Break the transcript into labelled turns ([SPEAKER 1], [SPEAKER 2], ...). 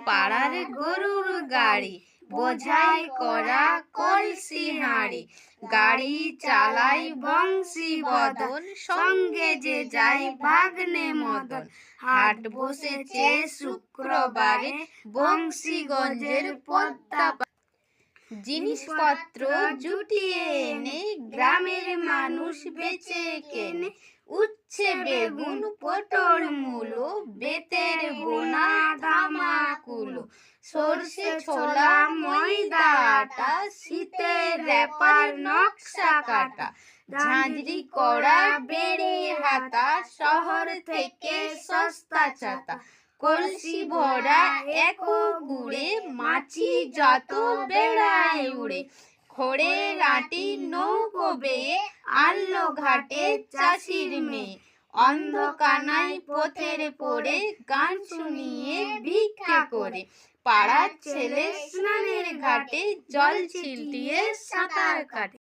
[SPEAKER 1] পাড়ার গরুর গাড়ি, বোঝাই করা কলসি হাঁড়ি। গাড়ি চালাই বংশী বদন, সঙ্গে যে যায় ভাগ্নে মদন। হাট বসেছে শুক্রবারে, বংশীগঞ্জের পদ্মা। জিনিসপত্র জুটিয়ে এনে গ্রামের মানুষ বেচে কেনে। উচ্ছে বেগুন পটল মূলো, বেতের বোনা ধামাকুলো। সর্ষে ছোলা ময়দা আটা, শীতের র্যাপার নকশা কাটা। ঝাঁঝরি করা বেড়ে হাতা, শহর থেকে সস্তা ছাতা। কলসি ভরা একো গুড়ে, মাছি যত বেড়ায় উড়ে। খড়ের আঁটি নৌকো বেয়ে, আনলো ঘাটে চাষির মেয়ে। অন্ধকানায় পথের পড়ে, গান শুনিয়ে ভিক্ষা করে। পাড়ার ছেলে স্নানের ঘাটে, জল ছিটিয়ে সাঁতার কাটে।